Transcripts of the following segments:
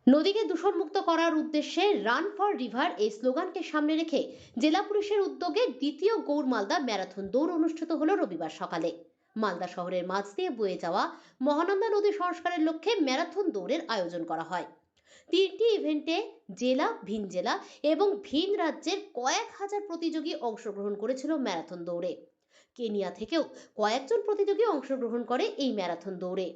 নদীকে দূষণমুক্ত করার উদ্দেশ্যে রান ফর রিভার এই স্লোগানকে সামনে রেখে জেলা পুলিশের উদ্যোগে দ্বিতীয় গৌড় মালদা ম্যারাথন দৌড় অনুষ্ঠিত হলো রবিবার সকালে। মালদা শহরের মাঝ দিয়ে বয়ে যাওয়া মহানন্দা নদী সংস্কারের লক্ষ্যে ম্যারাথন দৌড়ের আয়োজন করা হয়। তিনটি ইভেন্টে জেলা, ভিন জেলা এবং ভিন রাজ্যের কয়েক হাজার প্রতিযোগী অংশগ্রহণ করেছিল ম্যারাথন দৌড়ে। কেনিয়া থেকেও কয়েকজন প্রতিযোগী অংশগ্রহণ করে এই ম্যারাথন দৌড়ে।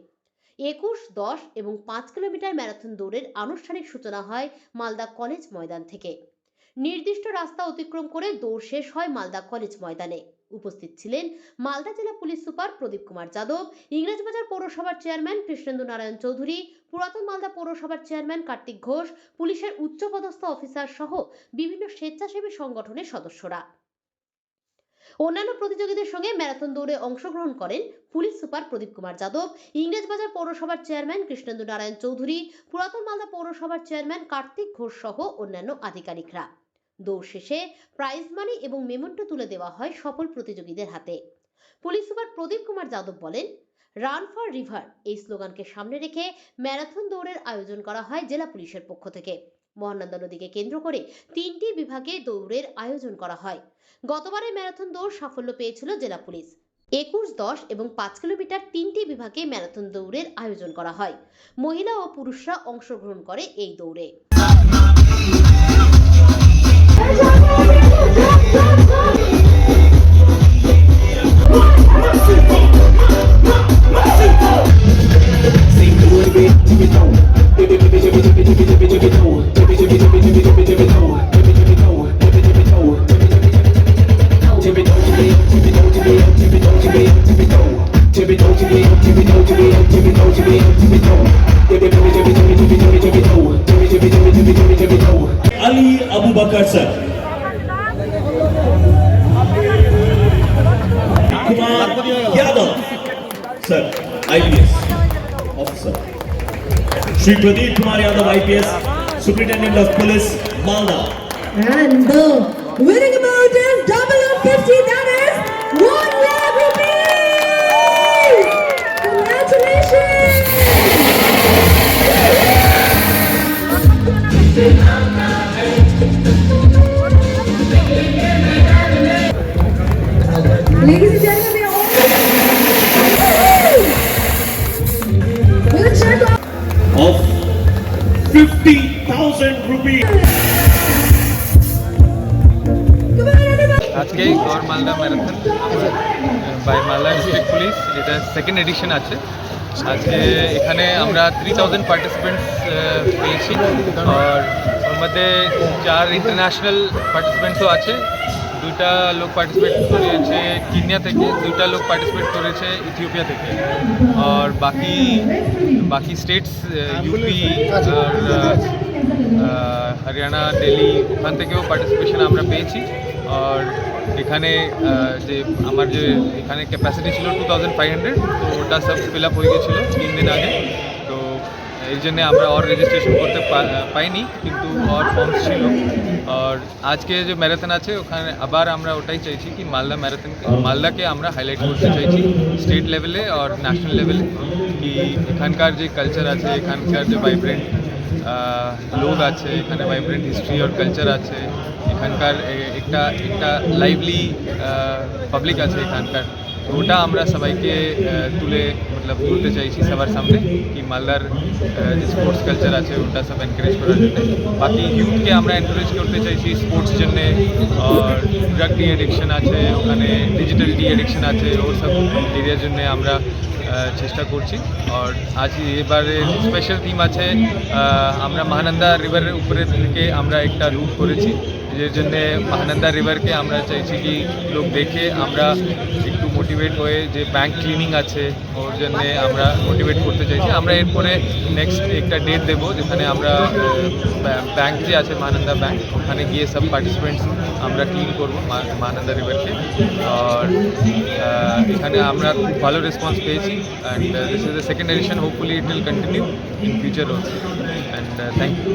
21, 10 এবং 5 কিলোমিটার ম্যারাথন দৌড়ের আনুষ্ঠানিক সূচনা হয় মালদা কলেজ ময়দান থেকে। নির্দিষ্ট রাস্তা অতিক্রম করে দৌড় শেষ হয় মালদা কলেজ ময়দানে। উপস্থিত ছিলেন মালদা জেলা পুলিশ সুপার প্রদীপ কুমার যাদব, ইংরেজবাজার পৌরসভার চেয়ারম্যান কৃষ্ণেন্দু নারায়ণ চৌধুরী, পুরাতন মালদা পৌরসভার চেয়ারম্যান কার্তিক ঘোষ, পুলিশের উচ্চপদস্থ অফিসার সহ বিভিন্ন স্বেচ্ছাসেবী সংগঠনের সদস্যরা। অন্যান্য প্রতিযোগীদের সঙ্গে ম্যারাথন দৌড়ে অংশগ্রহণ করেন পুলিশ সুপার প্রদীপ কুমার যাদব, ইংরেজবাজার পৌরসভার চেয়ারম্যান কৃষ্ণেন্দু নারায়ণ চৌধুরী, পুরাতন মালদা পৌরসভার চেয়ারম্যান কার্তিক ঘোষ সহ অন্যান্য আধিকারিকরা। দৌড় শেষে প্রাইজ মানি এবং মেমেন্টো তুলে দেওয়া হয় সফল প্রতিযোগীদের হাতে। পুলিশ সুপার প্রদীপ কুমার যাদব বলেন, রান ফর রিভার এই স্লোগানকে সামনে রেখে ম্যারাথন দৌড়ের আয়োজন করা হয় জেলা পুলিশের পক্ষ থেকে। মহানন্দা নদীকে কেন্দ্র করে তিনটি বিভাগে দৌড়ের আয়োজন করা হয়। গতবারের ম্যারাথন দৌড় সাফল্য পেয়েছিল জেলা পুলিশ। 21, 10 এবং 5 কিলোমিটার তিনটি বিভাগে ম্যারাথন দৌড়ের আয়োজন করা হয়। মহিলা ও পুরুষরা অংশগ্রহণ করে এই দৌড়ে। Ali Abu Bakar sir, Kumar Yadav sir, IPS officer, Shri Pradeep Kumar Yadav IPS, Superintendent of Police, Malda. And the winning amount is double of 50, that is 1 lakh rupees! Congratulations! Ladies and gentlemen, we are all with a check Of 50,000 rupees. আজকে গড় Malda marathon by Malda district police, যেটা second edition আছে। আজকে এখানে আমরা 3000 participants পেয়েছি, আর ওর মধ্যে 4 international পার্টিসিপেন্টসও আছে। 2টা লোক পার্টিসিপেট করেছে কেনিয়া থেকে, 2টা লোক পার্টিসিপেট করেছে ইথিওপিয়া থেকে, আর বাকি স্টেটস ইউপি আর হরিয়ানা, দিল্লি, ওখান থেকেও পার্টিসিপেশন আমরা পেয়েছি। আর এখানে এখানে ক্যাপাসিটি ছিল 2500, তো ওটা সব ফিল আপ হয়ে গেছিলো 3 দিন আগে। তো এই জন্যে আমরা রেজিস্ট্রেশন করতে পাইনি, কিন্তু ফর্মস ছিল। আর আজকে যে ম্যারাথন আছে ওখানে আবার আমরা ওটাই চাইছি কি মালদাকে আমরা হাইলাইট করতে চাইছি স্টেট লেভেলে আর ন্যাশনাল লেভেলে, কি এখানকার যে কালচার আছে, এখানকার যে ভাইব্রেন্ট লোক আছে, এখানে ভাইব্রেন্ট হিস্ট্রি আর কালচার আছে, এখানকার একটা লাইভলি পাবলিক আছে এখানকার। তো ওটা আমরা সবাইকে তুলতে চাইছি সবার সামনে, কি মালদার যে স্পোর্টস কালচার আছে ওটা সব এনকারেজ করার জন্য। বাকি ইউথকে আমরা এনকারেজ করতে চাইছি স্পোর্টস জন্যে। আর ড্রাগ ডি এডিকশন আছে ওখানে, ডিজিটাল ডি এডিকশন আছে, ওর সব এরিয়ার জন্য আমরা চেষ্টা করছি। আর আজ এবারে স্পেশাল থিম আছে, আমরা মহানন্দা রিভারের উপরে থেকে আমরা একটা রুট করেছি, যের জন্যে মহানন্দা রিভারকে আমরা চাইছি কি লোক দেখে আমরা একটু মোটিভেট হয়ে, যে ব্যাংক ক্লিনিং আছে ওর জন্যে আমরা মোটিভেট করতে চাইছি। আমরা এরপরে নেক্সট একটা ডেট দেবো, যেখানে আমরা ব্যাংক যে আছে মহানন্দা ব্যাংক, ওখানে গিয়ে সব পার্টিসিপেন্টস আমরা ক্লিন করবো মহানন্দা রিভারকে। আর এখানে আমরা খুব ভালো রেসপন্স পেয়েছি, and this is the second edition, hopefully it will continue in future also. And thank you.